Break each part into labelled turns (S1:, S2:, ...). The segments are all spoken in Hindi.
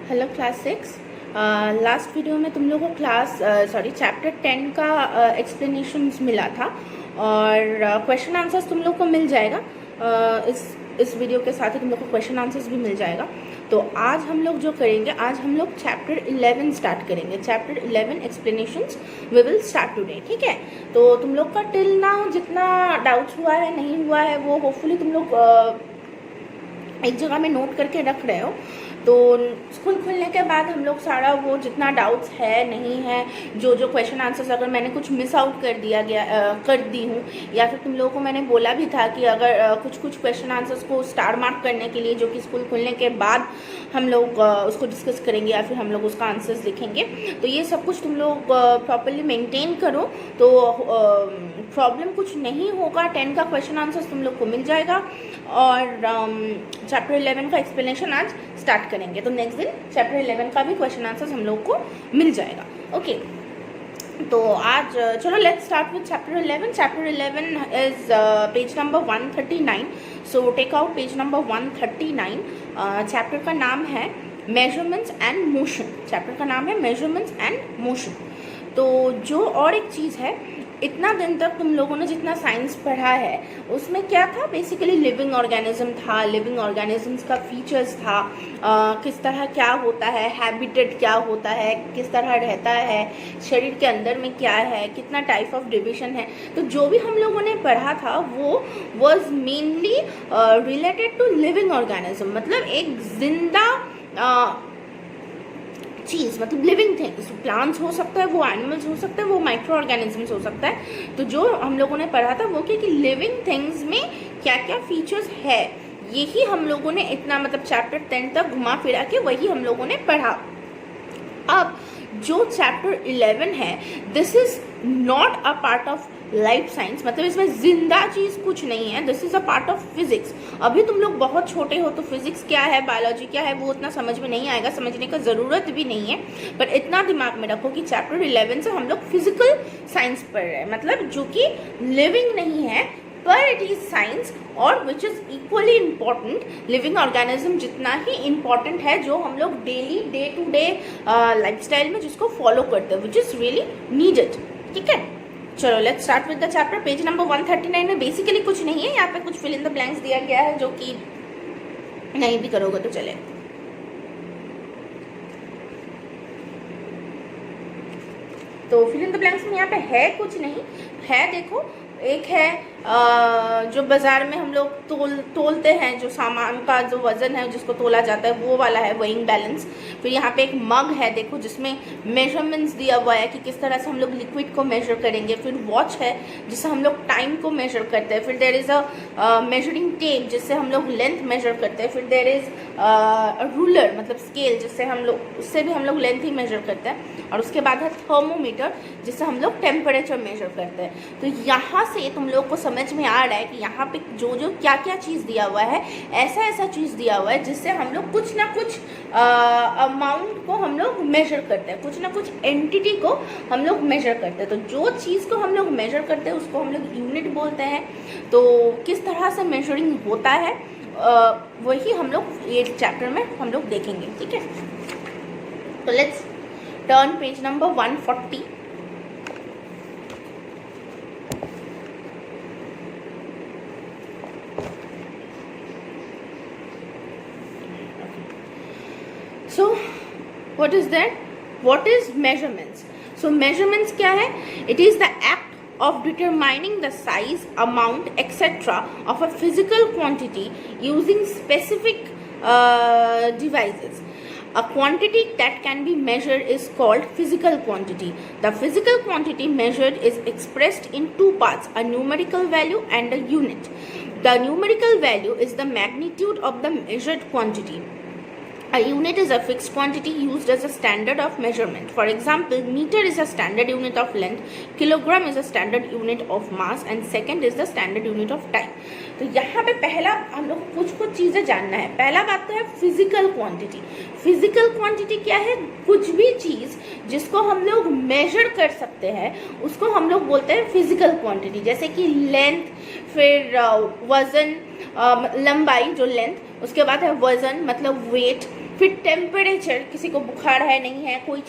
S1: Hello class 6। लास्ट वीडियो में तुम लोगों को चैप्टर 10 का एक्सप्लेनेशंस मिला था और क्वेश्चन आंसर्स तुम लोग को मिल जाएगा। इस वीडियो के साथ ही तुम लोग को क्वेश्चन आंसर्स भी मिल जाएगा। तो आज हम लोग जो करेंगे, आज हम लोग चैप्टर 11 स्टार्ट करेंगे। Chapter 11 explanations we will start today, ठीक है। तो तुम लोग का टिल नाउ जितना डाउट्स हुआ है नहीं हुआ है वो होपफुली तुम लोग एक जगह में नोट करके रख रहे हो। तो स्कूल खुलने के बाद हम लोग सारा वो जितना डाउट्स है नहीं है, जो क्वेश्चन आंसर्स अगर मैंने कुछ मिस आउट कर दी हूँ, या फिर तुम लोगों को मैंने बोला भी था कि अगर कुछ क्वेश्चन आंसर्स को स्टार मार्क करने के लिए, जो कि स्कूल खुलने के बाद हम लोग उसको डिस्कस करेंगे या फिर हम लोग उसका आंसर्स लिखेंगे। तो ये सब कुछ तुम लोग प्रॉपरली मेंटेन करो तो प्रॉब्लम कुछ नहीं होगा। 10 का क्वेश्चन आंसर्स तुम लोग को मिल जाएगा और चैप्टर 11 का एक्सप्लेनेशन आज स्टार्ट करेंगे। तो नेक्स्ट दिन चैप्टर 11 का भी क्वेश्चन आंसर्स हम लोग को मिल जाएगा। ओके, तो आज चलो let's start with chapter 11। Chapter 11 is page number 139। So take out page number 139। Chapter का नाम है मेजरमेंट्स एंड मोशन। चैप्टर का नाम है मेजरमेंट्स एंड मोशन। तो जो और एक चीज़ है, इतना दिन तक तुम लोगों ने जितना साइंस पढ़ा है उसमें क्या था, बेसिकली लिविंग ऑर्गेनिज्म था, लिविंग ऑर्गेनिजम्स का फीचर्स था, किस तरह क्या होता है, हैबिटेट क्या होता है, किस तरह रहता है, शरीर के अंदर में क्या है, कितना टाइप ऑफ डिविजन है। तो जो भी हम लोगों ने पढ़ा था वो was mainly related to living organism, मतलब एक जिंदा चीज़, मतलब लिविंग थिंग्स। प्लांट्स हो सकता है, वो एनिमल्स हो सकता है, वो माइक्रो ऑर्गेनिजम्स हो सकता है। तो जो हम लोगों ने पढ़ा था वो कि लिविंग थिंग्स में क्या क्या फीचर्स है, यही हम लोगों ने इतना मतलब चैप्टर 10 तक घुमा फिरा के वही हम लोगों ने पढ़ा। अब जो चैप्टर 11 है, this is not a part of life science, मतलब इसमें जिंदा चीज कुछ नहीं है। This is a part of physics. अभी तुम लोग बहुत छोटे हो तो फिजिक्स क्या है, बायोलॉजी क्या है, वो उतना समझ में नहीं आएगा, समझने का जरूरत भी नहीं है। पर इतना दिमाग में रखो कि चैप्टर 11 से हम लोग फिजिकल साइंस पढ़ रहे हैं, मतलब जो कि लिविंग नहीं है पर इट इज साइंस और which is equally important. Living organism जितना ही इम्पॉर्टेंट है, जो हम लोग daily day to day lifestyle में जिसको फॉलो करते हैं, विच इज रियली नीडेड, ठीक है। चलो let's start with the chapter. Page number 139 में बेसिकली कुछ नहीं है, यहाँ पे कुछ फिल इन द ब्लैंक्स दिया गया है, जो कि नहीं भी करोगे तो चले। तो फिल इन द ब्लैंक्स में यहाँ पे है कुछ नहीं है। देखो, एक है जो बाजार में हम लोग तोलते हैं, जो सामान का जो वजन है जिसको तोला जाता है, वो वाला है वेइंग बैलेंस। फिर यहाँ पे एक मग है, देखो, जिसमें मेजरमेंट्स दिया हुआ है कि किस तरह से हम लोग लिक्विड को मेजर करेंगे। फिर वॉच है जिससे हम लोग टाइम को मेजर करते हैं। फिर there is a measuring tape जिससे हम लोग लेंथ मेजर करते हैं। फिर देर इज रूलर, मतलब स्केल, जिससे हम लोग, उससे भी हम लोग लेंथ ही मेजर करते हैं। और उसके बाद है थर्मोमीटर, जिससे हम लोग टेम्परेचर मेजर करते हैं। तो यहाँ से तुम लोग को समझ में आ रहा है कि यहाँ पे जो क्या क्या चीज़ दिया हुआ है, ऐसा चीज़ दिया हुआ है जिससे हम लोग कुछ ना कुछ अमाउंट को हम लोग मेजर करते हैं, कुछ ना कुछ एंटिटी को हम लोग मेजर करते हैं। तो जो चीज़ को हम लोग मेजर करते हैं उसको हम लोग यूनिट बोलते हैं। तो किस तरह से मेजरिंग होता है वही हम लोग ये चैप्टर में हम लोग देखेंगे, ठीक है। तो let's turn page number 140। So what is that? What is measurements? So measurements क्या है? It is the act of determining the size, amount, etc. of a physical quantity using specific devices. A quantity that can be measured is called physical quantity. The physical quantity measured is expressed in two parts, a numerical value and a unit. The numerical value is the magnitude of the measured quantity. A unit is a fixed quantity used as a standard of measurement. For example, meter is a standard unit of length, kilogram is a standard unit of mass, and second is the standard unit of time. तो यहाँ पे पहला हम लोग कुछ चीज़ें जानना है। पहला बात तो है फिजिकल क्वांटिटी। फिजिकल क्वांटिटी क्या है? कुछ भी चीज़ जिसको हम लोग मेजर कर सकते हैं उसको हम लोग बोलते हैं फिजिकल क्वांटिटी। जैसे कि लेंथ, फिर वजन, लंबाई जो लेंथ, उसके बाद है वजन मतलब वेट, फिर टेम्परेचर, किसी को बुखार है नहीं है, कोई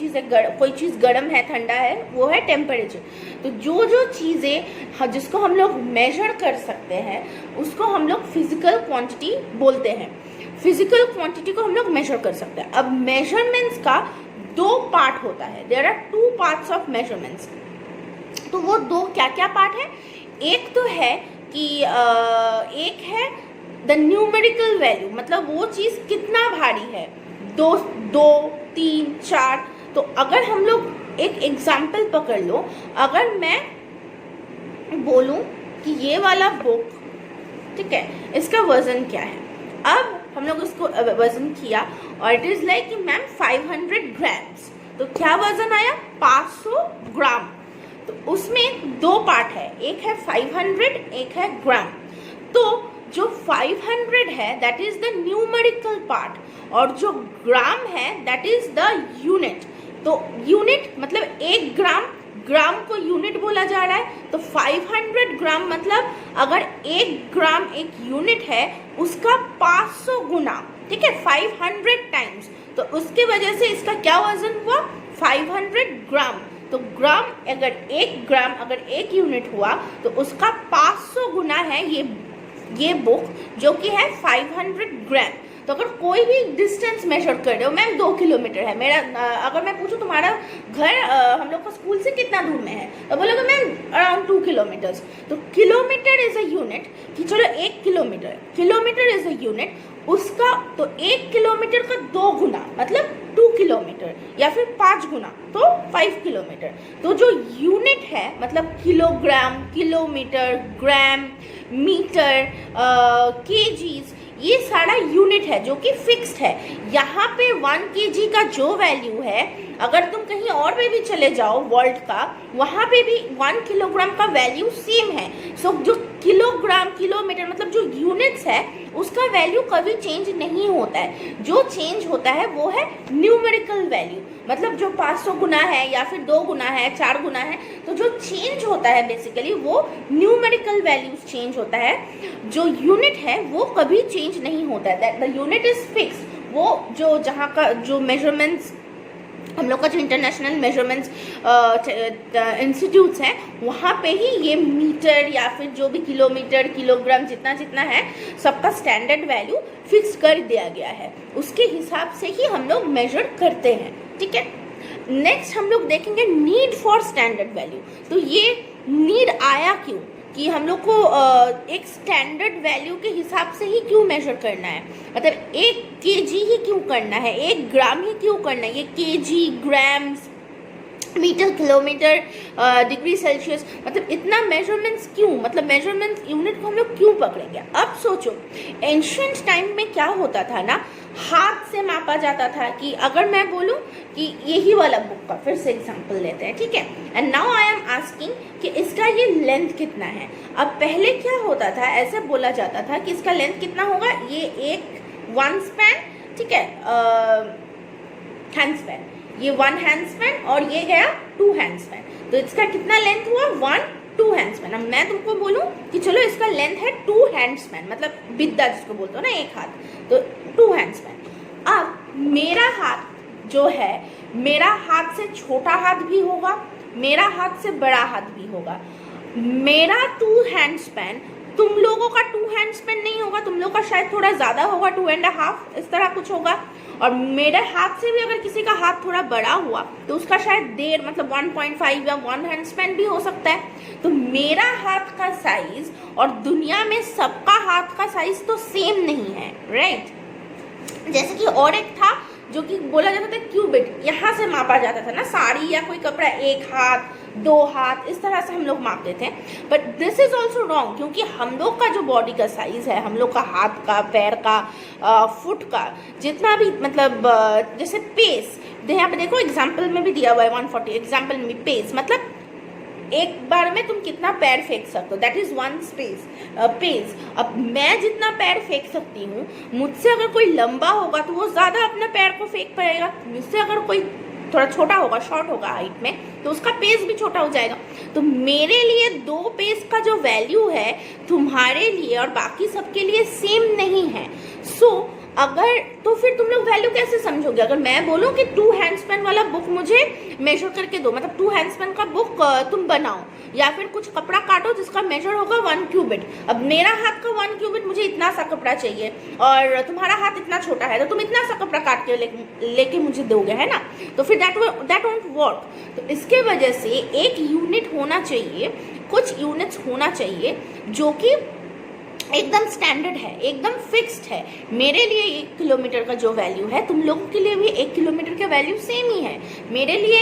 S1: चीज़ गर्म है ठंडा है, वो है टेम्परेचर। तो जो जो चीज़ें जिसको हम लोग मेजर कर सकते हैं उसको हम लोग फिजिकल क्वांटिटी बोलते हैं। फिजिकल क्वांटिटी को हम लोग मेजर कर सकते हैं। अब मेजरमेंट्स का 2 पार्ट होता है, there are 2 parts of measurements. तो वो 2 क्या क्या पार्ट है? एक तो है कि एक है द न्यूमेरिकल वैल्यू, मतलब वो चीज़ कितना भारी है, 2, 3, 4। तो अगर हम लोग एक एग्जाम्पल पकड़ लो, अगर मैं बोलूं कि ये वाला बुक, ठीक है, इसका वजन क्या है, अब हम लोग इसको वजन किया और इट इज लाइक कि मैम 500 ग्राम्स, तो क्या वजन आया? 500 ग्राम। तो उसमें 2 पार्ट है, एक है 500, एक है ग्राम। तो जो 500 है that is the numerical part, और जो ग्राम है दैट इज द यूनिट। तो यूनिट मतलब 1 ग्राम, ग्राम को यूनिट बोला जा रहा है। तो 500 ग्राम मतलब अगर 1 ग्राम एक यूनिट है उसका 500 गुना, ठीक है, 500 टाइम्स। तो उसके वजह से इसका क्या वजन हुआ? 500 ग्राम। तो ग्राम अगर 1 ग्राम अगर 1 यूनिट हुआ तो उसका 500 गुना है ये बुक, जो कि है 500 ग्राम। तो अगर कोई भी डिस्टेंस मेजर कर रहे हो, मैम 2 किलोमीटर है मेरा, अगर मैं पूछूं तुम्हारा घर हम लोग का स्कूल से कितना दूर में है, तो बोलोगे मैम अराउंड 2 किलोमीटर्स। तो किलोमीटर इज अ यूनिट, कि चलो 1 किलोमीटर इज अ यूनिट, उसका तो 1 किलोमीटर का 2 गुना मतलब 2 किलोमीटर, या फिर 5 गुना तो 5 किलोमीटर। तो जो यूनिट है मतलब किलोग्राम, किलोमीटर, ग्राम, मीटर, केजीज, ये सारा यूनिट है जो कि फिक्स्ड है। यहाँ पे 1 kg का जो वैल्यू है, अगर तुम कहीं और पे भी चले जाओ वर्ल्ड का, वहाँ पे भी 1 किलोग्राम का वैल्यू सेम है। सो जो किलोग्राम, किलोमीटर मतलब जो यूनिट्स है उसका वैल्यू कभी चेंज नहीं होता है। जो चेंज होता है वो है न्यूमेरिकल वैल्यू, मतलब जो 500 गुना है या फिर 2 गुना है, 4 गुना है। तो जो चेंज होता है बेसिकली वो न्यूमेरिकल वैल्यूज चेंज होता है, जो यूनिट है वो कभी चेंज नहीं होता है। That the unit is fixed. वो जो जहाँ का जो मेजरमेंट्स हम लोग का जो इंटरनेशनल मेजरमेंट्स इंस्टीट्यूट्स हैं वहाँ पे ही ये मीटर या फिर जो भी किलोमीटर, किलोग्राम जितना जितना है सबका स्टैंडर्ड वैल्यू फिक्स कर दिया गया है। उसके हिसाब से ही हम लोग मेजर करते हैं, ठीक है। नेक्स्ट हम लोग देखेंगे नीड फॉर स्टैंडर्ड वैल्यू। तो ये नीड आया क्यों, कि हम लोग को एक स्टैंडर्ड वैल्यू के हिसाब से ही क्यों मेजर करना है, मतलब 1 kg ही क्यों करना है, 1 ग्राम ही क्यों करना है, ये kg, grams, metre, kilometre, degree Celsius, मतलब इतना मेजरमेंट्स क्यों, मतलब मेजरमेंट्स यूनिट को हम लोग क्यों पकड़ेंगे। अब सोचो एंशिएंट टाइम में क्या होता था ना, हाथ से मापा जाता था। कि अगर मैं बोलूं कि यही वाला बुक का फिर से एग्जांपल लेते हैं, ठीक है, and now I am asking कि इसका ये लेंथ कितना है। अब पहले क्या होता था, ऐसे बोला जाता था कि इसका लेंथ कितना होगा, ये एक 1 स्पैन, ठीक है, हैंड स्पैन, ये 1 हैंड स्पैन और ये गया 2 हैंड स्पैन। तो इसका कितना लेंथ हुआ, 1, 2 हैंड स्पैन। अब मैं तुमको बोलूं कि चलो इसका लेंथ है 2 हैंड स्पैन, मतलब बिद्दा जिसको बोलते हो ना, एक हाथ, तो 2 हैंड स्पैन। अब मेरा हाथ जो है, मेरा हाथ से छोटा हाथ भी होगा, मेरा हाथ से बड़ा हाथ भी होगा। मेरा 2 हैंड स्पैन, तुम लोगों का 2 हैंड स्पैन नहीं होगा, तुम लोगों का शायद थोड़ा ज़्यादा होगा, 2.5 इस तरह कुछ होगा। और मेरे हाथ से भी अगर किसी का हाथ थोड़ा बड़ा हुआ तो उसका शायद 1.5 मतलब 1.5 या 1 हैंड स्पैन भी हो सकता है। तो मेरा हाथ का साइज और दुनिया में सबका हाथ का साइज तो सेम नहीं है, राइट। जैसे कि और एक था जो कि बोला जाता था क्यूबिट, यहाँ से मापा जाता था ना, साड़ी या कोई कपड़ा 1 हाथ, 2 हाथ, इस तरह से हम लोग मापते थे। But this is also wrong, क्योंकि हम लोग का जो बॉडी का साइज है, हम लोग का हाथ का, पैर का, फुट का, जितना भी मतलब जैसे पेस, यहाँ पे देखो एग्जाम्पल में भी दिया हुआ है 140, एग्जाम्पल में पेस मतलब एक बार में तुम कितना पैर फेंक सकते हो, दैट इज 1 पेस। अब मैं जितना पैर फेंक सकती हूँ, मुझसे अगर कोई लंबा होगा तो वो ज़्यादा अपने पैर को फेंक पाएगा, मुझसे अगर कोई थोड़ा छोटा होगा, शॉर्ट होगा हाइट में, तो उसका पेस भी छोटा हो जाएगा। तो मेरे लिए 2 पेस का जो वैल्यू है तुम्हारे लिए और बाकी सबके लिए सेम नहीं है। सो अगर तो फिर तुम लोग वैल्यू कैसे समझोगे? अगर मैं बोलूं कि 2 हैंड स्पेन वाला बुक मुझे मेजर करके दो, मतलब 2 हैंड स्पेन का बुक तुम बनाओ, या फिर कुछ कपड़ा काटो जिसका मेजर होगा 1 क्यूबिट। अब मेरा हाथ का 1 क्यूबिट, मुझे इतना सा कपड़ा चाहिए और तुम्हारा हाथ इतना छोटा है, तो तुम इतना सा कपड़ा काट के लेके मुझे दोगे, है ना? तो फिर दैट वोंट वर्क। तो इसके वजह से एक यूनिट होना चाहिए, कुछ यूनिट्स होना चाहिए जो कि एकदम स्टैंडर्ड है, एकदम फिक्स्ड है। मेरे लिए 1 किलोमीटर का जो वैल्यू है, तुम लोगों के लिए भी 1 किलोमीटर का वैल्यू सेम ही है। मेरे लिए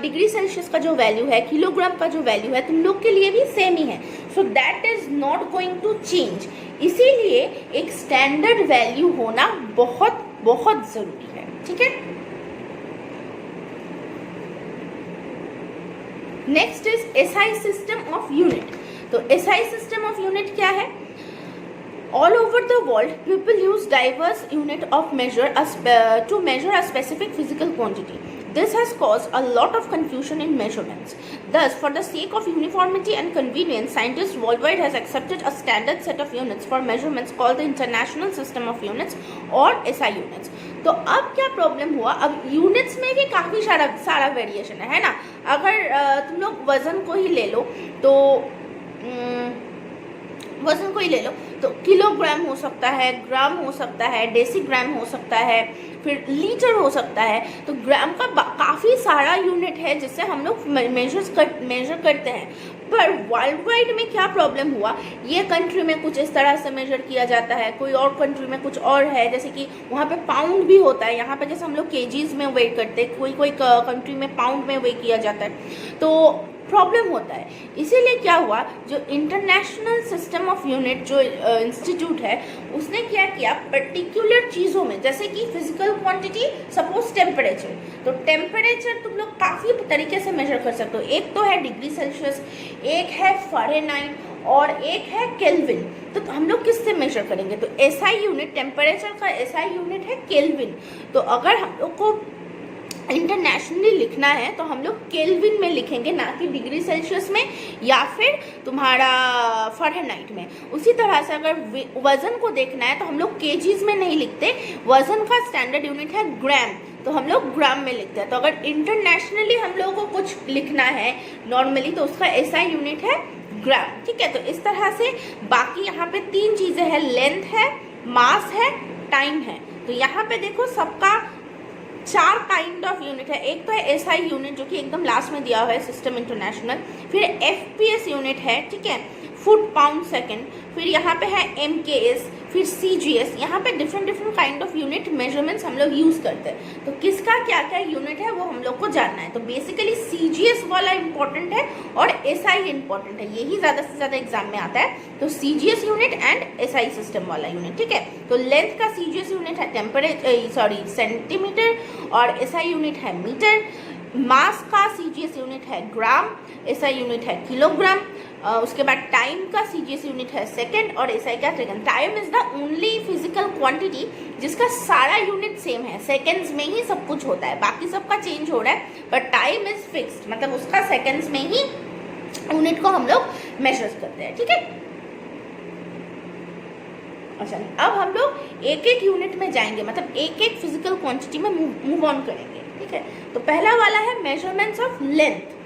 S1: डिग्री सेल्सियस का जो वैल्यू है, किलोग्राम का जो वैल्यू है, तुम लोग के लिए भी सेम ही है। So that is not going to change. इसीलिए एक स्टैंडर्ड वैल्यू होना बहुत बहुत जरूरी है, ठीक है? Next is SI system of unit. तो एसआई सिस्टम ऑफ यूनिट क्या है? All over the world, people use diverse unit of measure to measure a specific physical quantity. This has caused a lot of confusion in measurements. Thus, for the sake of uniformity and convenience, scientists worldwide has accepted a standard set of units for measurements called the International System of Units or SI units. तो अब क्या प्रॉब्लम हुआ? अब यूनिट्स में भी काफ़ी सारा वेरिएशन है ना? अगर तुम लोग वजन को ही ले लो तो वजन को ही ले लो तो किलोग्राम हो सकता है, ग्राम हो सकता है, डेसीग्राम हो सकता है, फिर लीटर हो सकता है। तो ग्राम का काफ़ी सारा यूनिट है जिससे हम लोग मेजर करते हैं। पर वर्ल्ड वाइड में क्या प्रॉब्लम हुआ? ये कंट्री में कुछ इस तरह से मेजर किया जाता है, कोई और कंट्री में कुछ और है, जैसे कि वहाँ पे पाउंड भी होता है, यहाँ पे जैसे हम लोग केजीज में वेट करते हैं, कोई कंट्री में पाउंड में वेट किया जाता है। तो प्रॉब्लम होता है। इसीलिए क्या हुआ, जो इंटरनेशनल सिस्टम ऑफ यूनिट जो इंस्टीट्यूट है, उसने क्या किया, पर्टिकुलर चीज़ों में, जैसे कि फिजिकल क्वांटिटी, सपोज टेम्परेचर, तो टेम्परेचर तुम लोग काफ़ी तरीके से मेजर कर सकते हो। एक तो है डिग्री सेल्सियस, एक है फ़ारेनहाइट और एक है केल्विन। तो हम लोग किससे मेजर करेंगे? तो एसआई यूनिट, टेम्परेचर का एसआई यूनिट है केल्विन। तो अगर हम लोग को इंटरनेशनली लिखना है तो हम लोग केल्विन में लिखेंगे, ना कि डिग्री सेल्सियस में या फिर तुम्हारा फ़ारेनहाइट में। उसी तरह से अगर वज़न को देखना है तो हम लोग केजीज में नहीं लिखते, वज़न का स्टैंडर्ड यूनिट है ग्राम, तो हम लोग ग्राम में लिखते हैं। तो अगर इंटरनेशनली हम लोगों को कुछ लिखना है नॉर्मली, तो उसका एसआई यूनिट है ग्राम, ठीक है? तो इस तरह से बाकी यहाँ पे 3 चीज़ें हैं, लेंथ है, मास है, टाइम है। तो यहाँ पे देखो सबका 4 काइंड ऑफ यूनिट है। एक तो है एसआई यूनिट जो कि एकदम लास्ट में दिया हुआ है, सिस्टम इंटरनेशनल, फिर एफपीएस यूनिट है, ठीक है, फुट पाउंड सेकंड, फिर यहाँ पे है एमकेएस, फिर सीजीएस। यहाँ पे different kind of unit measurements हम लोग यूज़ करते हैं। तो किसका क्या क्या यूनिट है वो हम लोग को जानना है। तो बेसिकली सीजीएस वाला इंपॉर्टेंट है और एसआई इंपॉर्टेंट है, यही ज़्यादा से ज़्यादा एग्जाम में आता है। तो CGS unit and SI system वाला यूनिट, ठीक है? तो लेंथ का सीजीएस यूनिट है सेंटीमीटर और एसआई यूनिट है मीटर। मास का सीजीएस यूनिट है ग्राम, एसआई यूनिट है किलोग्राम। उसके बाद टाइम का सीजीएस यूनिट है सेकंड और एसआई का second. Time is the only physical quantity जिसका सारा यूनिट सेम है, सेकंड्स में ही सब कुछ होता है, बाकी सबका चेंज हो रहा है, बट टाइम इज फिक्स्ड, मतलब उसका सेकंड्स में ही यूनिट को हम लोग मेजर करते हैं, ठीक है? अच्छा, अब हम लोग एक एक यूनिट में जाएंगे, मतलब एक एक फिजिकल क्वांटिटी में मूव ऑन करेंगे, ठीक है? तो पहला वाला है measurements of length.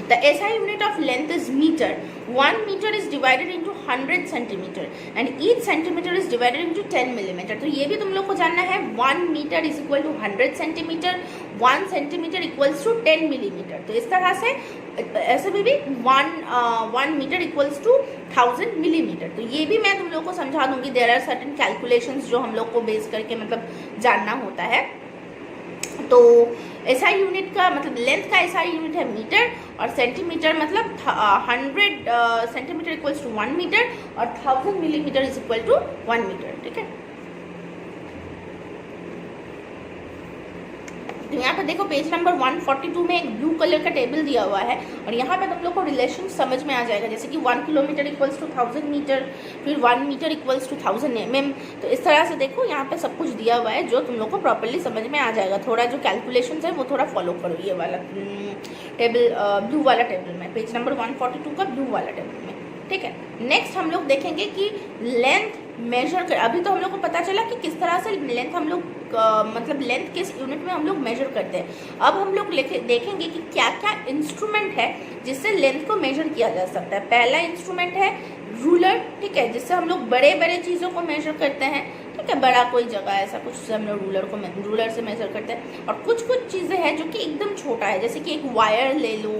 S1: The SI unit of length is meter. 1 meter is divided into 100 centimeter and each centimeter is divided into 10 millimeter. तो ये भी तुम लोग को जानना है, 1 meter is equal to 100 centimeter, 1 centimeter equals to 10 millimeter. तो इस तरह से ऐसे भी 1 meter equals to 1000 millimeter. तो ये भी मैं तुम लोग को समझा दूंगी। There are certain calculations जो हम लोग को बेस करके मतलब जानना होता है। तो एसआई यूनिट का मतलब लेंथ का एसआई यूनिट है मीटर और सेंटीमीटर मतलब 100 सेंटीमीटर इक्वल्स टू 1 मीटर और 1000 millimetre is equal to 1 metre, ठीक है? तो यहाँ पे देखो पेज नंबर 142 में एक ब्लू कलर का टेबल दिया हुआ है और यहाँ पे तुम लोग को रिलेशन समझ में आ जाएगा, जैसे कि 1 किलोमीटर इक्वल्स टू 1000 मीटर, फिर 1 मीटर इक्वल्स टू 1000 mm। तो इस तरह से देखो यहाँ पे सब कुछ दिया हुआ है जो तुम लोग को प्रॉपर्ली समझ में आ जाएगा। थोड़ा जो कैलकुलेशन है वो थोड़ा फॉलो करो, ये वाला टेबल, ब्लू वाला टेबल में, पेज नंबर 142 का ब्लू वाला टेबल में। ठीक है। नेक्स्ट हम लोग देखेंगे कि लेंथ मेजर कर, अभी तो हम लोग को पता चला कि किस तरह से लेंथ हम लोग मतलब लेंथ किस यूनिट में हम लोग मेजर करते हैं। अब हम लोग देखेंगे कि क्या क्या इंस्ट्रूमेंट है जिससे लेंथ को मेजर किया जा सकता है। पहला इंस्ट्रूमेंट है रूलर, ठीक है, जिससे हम लोग बड़े बड़े चीज़ों को मेजर करते हैं, ठीक है, बड़ा कोई जगह ऐसा कुछ से हम लोग रूलर से मेजर करते हैं। और कुछ कुछ चीज़ें हैं जो कि एकदम छोटा है, जैसे कि एक वायर ले लो,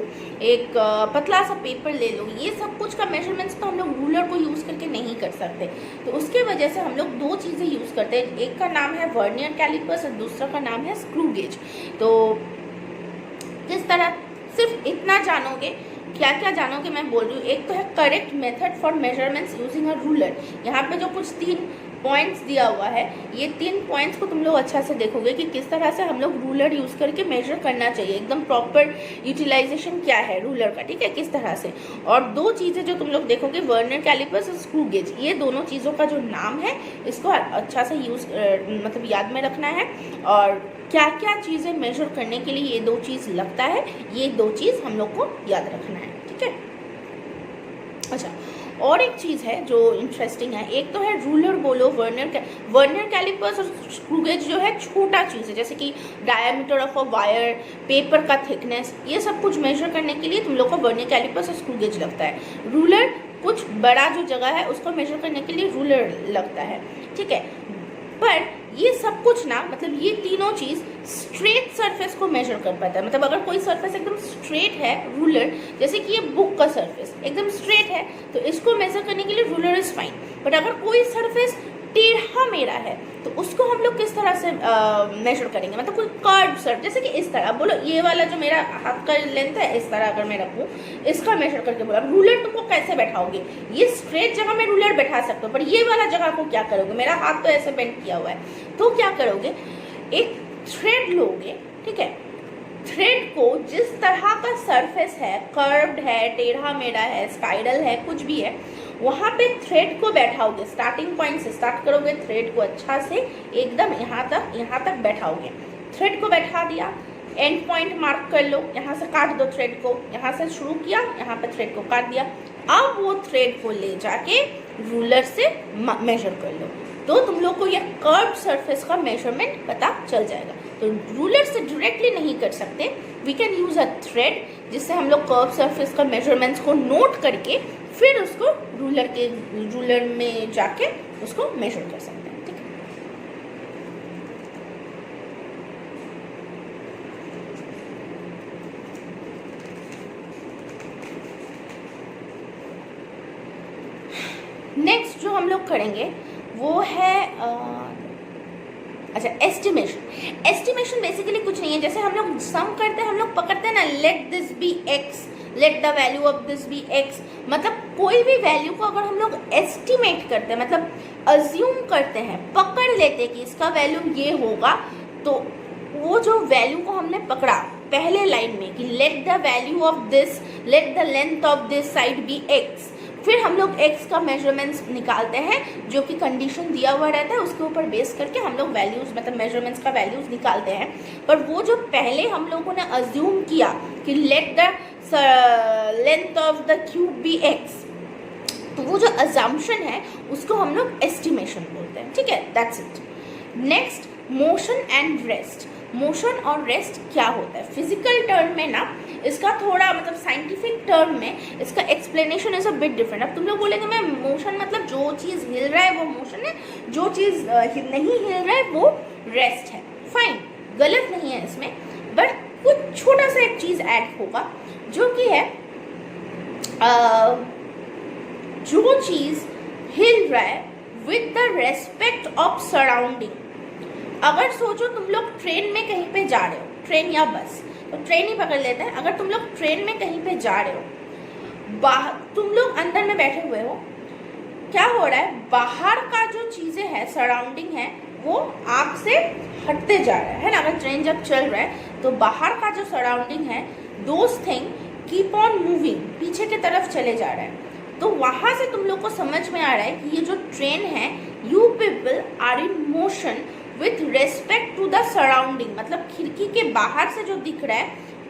S1: एक पतला सा पेपर ले लो, ये सब कुछ का मेजरमेंट्स तो हम लोग रूलर को यूज़ करके नहीं कर सकते। तो उसके वजह से हम लोग दो चीज़ें यूज़ करते हैं, एक का नाम है वर्नियर कैलिपर्स और दूसरा का नाम है स्क्रू गेज। तो किस तरह, सिर्फ इतना जानोगे, क्या क्या जानोगे मैं बोल रही हूँ। एक तो है correct method for measurements using a ruler. यहाँ पे जो कुछ 3 पॉइंट्स दिया हुआ है, ये 3 पॉइंट्स को तुम लोग अच्छा से देखोगे कि किस तरह से हम लोग रूलर यूज़ करके मेजर करना चाहिए, एकदम प्रॉपर यूटिलाइजेशन क्या है रूलर का, ठीक है, किस तरह से। और 2 चीज़ें जो तुम लोग देखोगे, वर्नियर कैलिपर्स और स्क्रू गेज, ये दोनों चीज़ों का जो नाम है इसको अच्छा से मतलब याद में रखना है। और क्या क्या चीज़ें मेजर करने के लिए ये 2 चीज़ लगता है, ये 2 चीज़ हम लोग को याद रखना है, ठीक है। अच्छा, और एक चीज़ है जो इंटरेस्टिंग है, एक तो है रूलर बोलो, वर्नियर कैलिपर्स और स्क्रू गेज जो है छोटा चीज़ है, जैसे कि diameter of a wire, paper का थिकनेस, ये सब कुछ मेजर करने के लिए तुम लोग को वर्नियर कैलिपर्स और स्क्रू गेज लगता है। रूलर कुछ बड़ा जो जगह है उसको मेजर करने के लिए रूलर लगता है, ठीक है। पर ये सब कुछ ना, मतलब ये तीनों चीज़ स्ट्रेट सरफेस को मेजर कर पाता है। मतलब अगर कोई सरफेस एकदम स्ट्रेट है, रूलर, जैसे कि ये बुक का सरफेस एकदम स्ट्रेट है, तो इसको मेजर करने के लिए रूलर इज फाइन। बट अगर कोई सरफेस टेढ़ा मेरा है तो उसको हम लोग किस तरह से मेजर करेंगे, मतलब कोई कर्व सर्फ, जैसे कि इस तरह बोलो, ये वाला जो मेरा हाथ का लेंथ है, इस तरह अगर मैं रखूँ, इसका मेजर करके बोला, रूलर तुमको कैसे बैठाओगे, ये स्ट्रेट जगह में रूलर बैठा सकते हो, पर ये वाला जगह को क्या करोगे, मेरा हाथ तो ऐसे बेंड किया हुआ है, तो क्या करोगे, एक थ्रेड लोगे, ठीक है, थ्रेड को जिस तरह का सरफेस है, कर्व्ड है, टेढ़ा मेढ़ा है, स्पाइरल है, कुछ भी है, वहाँ पे थ्रेड को बैठाओगे, स्टार्टिंग पॉइंट से स्टार्ट करोगे, थ्रेड को अच्छा से एकदम यहाँ तक बैठाओगे। थ्रेड को बैठा दिया, एंड पॉइंट मार्क कर लो, यहाँ से काट दो थ्रेड को, यहाँ से शुरू किया, यहाँ पे थ्रेड को काट दिया। अब वो थ्रेड को ले जाके रूलर से मेजर कर लो, तो तुम लोग को ये कर्व सरफेस का मेजरमेंट पता चल जाएगा। तो रूलर से डायरेक्टली नहीं कर सकते, we can use a thread, जिससे हम लोग कर्व सरफेस का मेजरमेंट्स को नोट करके फिर उसको रूलर में जाके उसको मेजर कर सकते हैं, ठीक है। नेक्स्ट जो हम लोग करेंगे वो है अच्छा, एस्टिमेशन बेसिकली कुछ नहीं है, जैसे हम लोग सम करते हैं, हम लोग पकड़ते हैं ना, let this be x, let the value of this be x, मतलब कोई भी वैल्यू को अगर हम लोग एस्टिमेट करते हैं, मतलब अज्यूम करते हैं, पकड़ लेते हैं कि इसका वैल्यू ये होगा, तो वो जो वैल्यू को हमने पकड़ा पहले लाइन में कि let the value of this, let the length of this side be x, फिर हम लोग x का मेजरमेंट्स निकालते हैं, जो कि कंडीशन दिया हुआ रहता है, उसके ऊपर बेस करके हम लोग वैल्यूज, मतलब मेजरमेंट्स का वैल्यूज निकालते हैं। पर वो जो पहले हम लोगों ने अज्यूम किया कि let the length of the cube be x, तो वो जो अजम्पशन है उसको हम लोग एस्टिमेशन बोलते हैं, ठीक है, that's it. Next, motion and rest. Motion और रेस्ट क्या होता है फिजिकल टर्म में ना, इसका थोड़ा मतलब साइंटिफिक टर्म में इसका explanation is a bit different. अब तुम लोग बोलेंगे मैं मोशन मतलब जो चीज़ हिल रहा है वो मोशन है, जो चीज़ नहीं हिल रहा है वो रेस्ट है, फाइन, गलत नहीं है इसमें, बट कुछ छोटा सा एक चीज़ ऐड होगा जो कि है जो चीज़ हिल रहा है with the respect of surrounding. अगर सोचो तुम लोग ट्रेन में कहीं पे जा रहे हो, ट्रेन या बस, तो ट्रेन ही पकड़ लेते हैं, अगर तुम लोग ट्रेन में कहीं पे जा रहे हो, बाहर तुम लोग अंदर में बैठे हुए हो, क्या हो रहा है, बाहर का जो चीज़ें हैं, सराउंडिंग है, वो आप से हटते जा रहा है ना। अगर ट्रेन जब चल रहा है तो बाहर का जो सराउंडिंग है, those thing keep on moving, पीछे की तरफ चले जा रहा है। तो वहाँ से तुम लोग को समझ में आ रहा है कि ये जो ट्रेन है, you people are in motion with respect to the surrounding, मतलब खिड़की के बाहर से जो दिख रहा है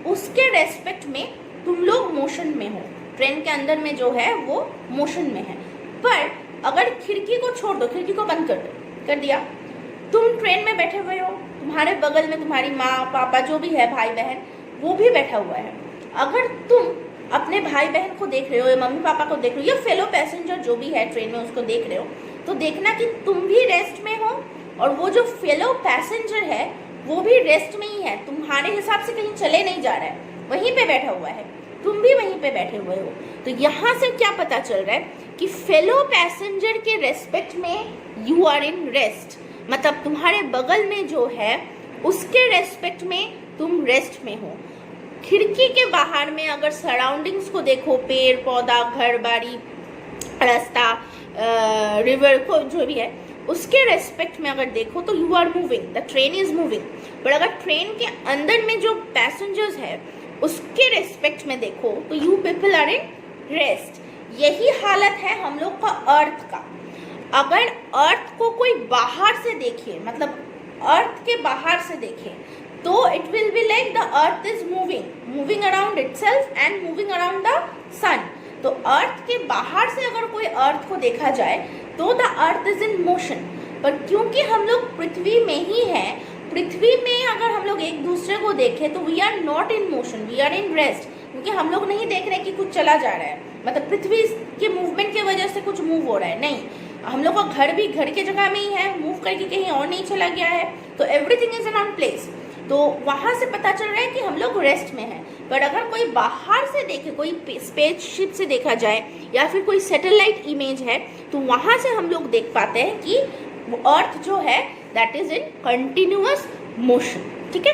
S1: उसके रेस्पेक्ट में तुम लोग मोशन में हो, ट्रेन के अंदर में जो है वो मोशन में है। पर अगर खिड़की को छोड़ दो, खिड़की को बंद कर दिया, तुम ट्रेन में बैठे हुए हो, तुम्हारे बगल में तुम्हारी माँ पापा जो भी है, भाई बहन, वो भी बैठा हुआ है। अगर तुम अपने भाई बहन को देख रहे हो या मम्मी पापा को देख रहे हो या फेलो पैसेंजर जो भी है ट्रेन में उसको देख रहे हो, तो देखना कि तुम भी रेस्ट में हो और वो जो फेलो पैसेंजर है वो भी रेस्ट में ही है, तुम्हारे हिसाब से कहीं चले नहीं जा रहा है, वहीं पे बैठा हुआ है, तुम भी वहीं पे बैठे हुए हो। तो यहाँ से क्या पता चल रहा है कि फेलो पैसेंजर के रेस्पेक्ट में यू आर इन रेस्ट, मतलब तुम्हारे बगल में जो है उसके रेस्पेक्ट में तुम रेस्ट में हो। खिड़की के बाहर में अगर सराउंडिंग्स को देखो, पेड़ पौधा, घर बाड़ी, रास्ता, रिवर को जो भी है, उसके रेस्पेक्ट में अगर देखो तो you are moving, the train is moving. पर अगर ट्रेन के अंदर में जो पैसेंजर्स है उसके रेस्पेक्ट में देखो तो you people are in rest. यही हालत है हम लोग का अर्थ का। अगर अर्थ को कोई बाहर से देखे, मतलब अर्थ के बाहर से देखे, तो it will be like the earth is moving around itself and moving around the sun. तो अर्थ के बाहर से अगर कोई अर्थ को देखा जाए तो the earth is in motion. पर क्योंकि हम लोग पृथ्वी में ही हैं, पृथ्वी में अगर हम लोग एक दूसरे को देखें तो we are not in motion, we are in rest. क्योंकि हम लोग नहीं देख रहे कि कुछ चला जा रहा है, मतलब पृथ्वी के मूवमेंट की वजह से कुछ मूव हो रहा है, नहीं। हम लोग का घर भी घर के जगह में ही है, मूव करके कहीं और नहीं चला गया है, तो everything is in on place. तो वहां से पता चल रहा है कि हम लोग रेस्ट में हैं। पर अगर कोई बाहर से देखे, कोई स्पेसशिप से देखा जाए या फिर कोई सैटेलाइट इमेज है, तो वहां से हम लोग देख पाते हैं कि अर्थ जो है that is in continuous motion. ठीक है,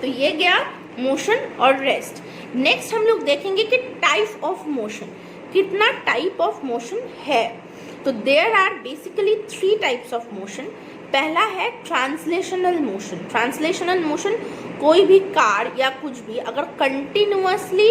S1: तो ये गया मोशन और रेस्ट। नेक्स्ट हम लोग देखेंगे कि टाइप ऑफ मोशन, कितना टाइप ऑफ मोशन है। तो there are basically 3 types of motion. पहला है ट्रांसलेशनल मोशन। ट्रांसलेशनल मोशन कोई भी कार या कुछ भी अगर continuously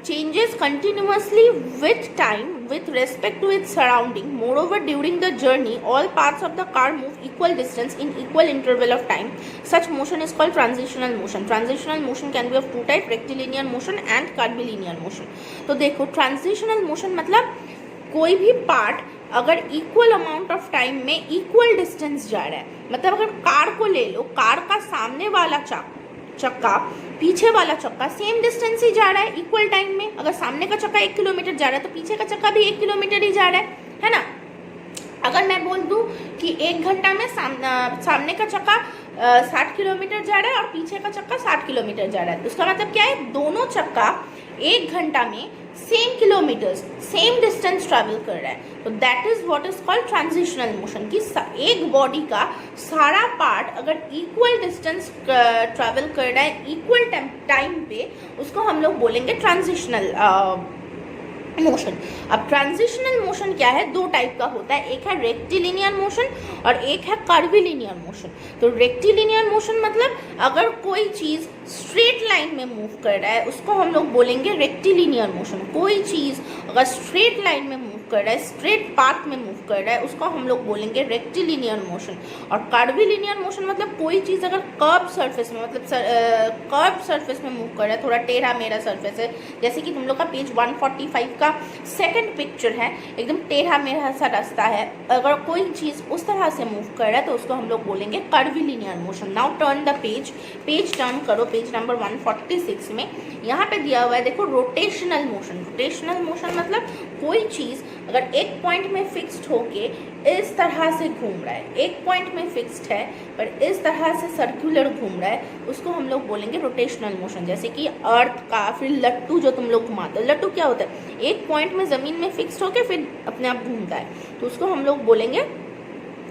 S1: changes continuously with time with respect to its surrounding. Moreover, during the journey, all parts of the car move equal distance in equal interval of time. Such motion is called transitional motion. Transitional motion can be of 2 types, rectilinear motion and curvilinear motion. तो देखो transitional motion मतलब कोई भी पार्ट अगर इक्वल अमाउंट ऑफ टाइम में इक्वल डिस्टेंस जा रहा है, मतलब अगर कार को ले लो, कार का सामने वाला चक्का पीछे वाला चक्का सेम डिस्टेंस ही जा रहा है इक्वल टाइम में। अगर सामने का चक्का 1 किलोमीटर जा रहा है तो पीछे का चक्का भी 1 किलोमीटर ही जा रहा है ना। अगर मैं बोल दूं कि 1 घंटा में सामने का चक्का 60 किलोमीटर जा रहा है और पीछे का चक्का 60 किलोमीटर जा रहा है, तो उसका मतलब क्या है, दोनों चक्का 1 घंटा में same kilometres, same distance travel कर रहा है। तो that is what is called transitional motion, कि एक बॉडी का सारा पार्ट अगर इक्वल डिस्टेंस ट्रैवल कर रहा है इक्वल टाइम पे, उसको हम लोग बोलेंगे ट्रांजिशनल मोशन। अब ट्रांजिशनल मोशन क्या है, 2 टाइप का होता है, एक है रेक्टिलिनियर मोशन और एक है कर्विलिनियर मोशन। तो रेक्टिलिनियर मोशन मतलब अगर कोई चीज स्ट्रेट लाइन में मूव कर रहा है उसको हम लोग बोलेंगे रेक्टिलिनियर मोशन। कोई चीज अगर स्ट्रेट लाइन में मूव कर रहा है, स्ट्रेट पाथ में मूव कर रहा है, उसको हम लोग बोलेंगे रेक्टिलिनियर मोशन। और कर्विलिनियर मोशन मतलब कोई चीज अगर कर्व सरफेस में, मतलब कर्व सरफेस में मूव कर रहा है, थोड़ा टेढ़ा मेढ़ा सरफेस है, जैसे कि तुम लोग का पेज 145 का सेकंड पिक्चर है, एकदम टेढ़ा मेढ़ा सा रास्ता है, अगर कोई चीज उस तरह से मूव कर रहा है तो उसको हम लोग बोलेंगे curvilinear motion. Now turn the page turn करो पेज नंबर 146 में। यहाँ पे दिया हुआ है देखो रोटेशनल मोशन। रोटेशनल मोशन मतलब कोई चीज अगर एक पॉइंट में फिक्स्ड होके इस तरह से घूम रहा है, एक पॉइंट में फिक्स्ड है पर इस तरह से सर्कुलर घूम रहा है, उसको हम लोग बोलेंगे रोटेशनल मोशन। जैसे कि अर्थ का फिर लट्टू जो तुम लोग घुमाते हो, लट्टू क्या होता है, एक पॉइंट में जमीन में फिक्स्ड होके फिर अपने आप घूमता है, तो उसको हम लोग बोलेंगे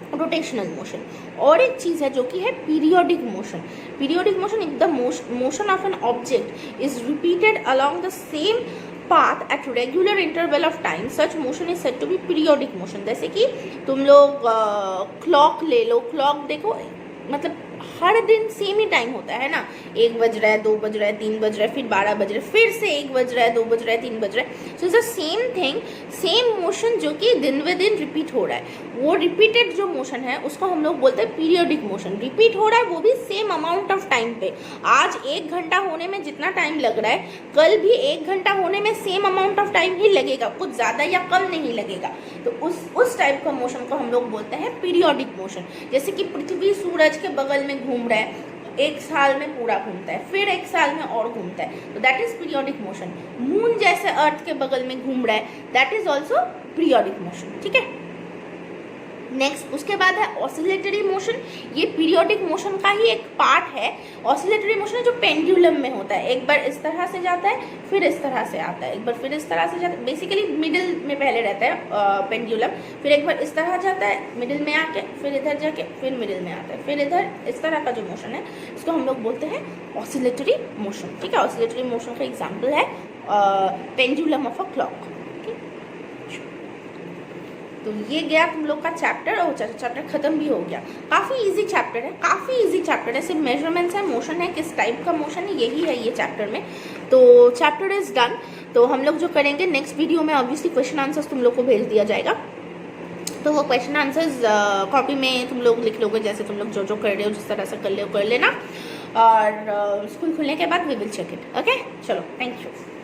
S1: रोटेशनल मोशन। और एक चीज है जो कि है periodic motion. Periodic motion if the motion of an object is repeated along the same path at regular interval of time, such motion is said to be periodic motion। जैसे कि तुम लोग क्लॉक ले लो, क्लॉक देखो मतलब हर दिन सेम ही टाइम होता है ना, 1 बज रहा है, 2 बज रहा है, 3 बज रहा है, फिर 12 बज रहा है, फिर से 1 बज रहा है, 2 बज रहा है, 3 बज रहा है। So it's the same thing, same motion जो कि दिन व दिन रिपीट हो रहा है। वो रिपीटेड जो मोशन है उसको हम लोग बोलते हैं पीरियोडिक मोशन। रिपीट हो रहा है वो भी सेम अमाउंट ऑफ टाइम पे। आज 1 घंटा होने में जितना टाइम लग रहा है, कल भी 1 घंटा होने में सेम अमाउंट ऑफ टाइम ही लगेगा, कुछ ज़्यादा या कम नहीं लगेगा। तो उस टाइप का मोशन को हम लोग बोलते हैं पीरियोडिक मोशन। जैसे कि पृथ्वी सूरज के बगल में घूम रहा है, 1 साल में पूरा घूमता है, फिर 1 साल में और घूमता है, तो that is periodic motion. Moon जैसे अर्थ के बगल में घूम रहा है, that is also periodic motion. ठीक है, नेक्स्ट उसके बाद है ऑसिलेटरी मोशन। ये पीरियोडिक मोशन का ही एक पार्ट है। ऑसिलेटरी मोशन जो पेंडुलम में होता है, एक बार इस तरह से जाता है, फिर इस तरह से आता है, एक बार फिर इस तरह से जाता है। बेसिकली मिडिल में पहले रहता है पेंडुलम, फिर एक बार इस तरह जाता है मिडिल में आके, फिर इधर जाके, फिर मिडिल में आता है, फिर इधर। इस तरह का जो मोशन है इसको हम लोग बोलते हैं ऑसिलेटरी मोशन। ठीक है, ऑसिलेटरी मोशन का एग्जाम्पल है पेंडुलम ऑफ अ क्लॉक। तो ये गया तुम लोग का चैप्टर, और चैप्टर खत्म भी हो गया। काफ़ी इजी चैप्टर है, काफ़ी इजी चैप्टर है। सिर्फ मेजरमेंट्स है, मोशन है, किस टाइप का मोशन है, यही है ये चैप्टर में। तो चैप्टर इज डन। तो हम लोग जो करेंगे नेक्स्ट वीडियो में, ऑब्वियसली क्वेश्चन आंसर्स तुम लोग को भेज दिया जाएगा। तो वो क्वेश्चन आंसर्स कॉपी में तुम लोग लिख लोगे, जैसे तुम लोग जो जो कर रहे हो, जिस तरह से कर ले कर लेना। और स्कूल खुलने के बाद we will check it. Okay, चलो, थैंक यू।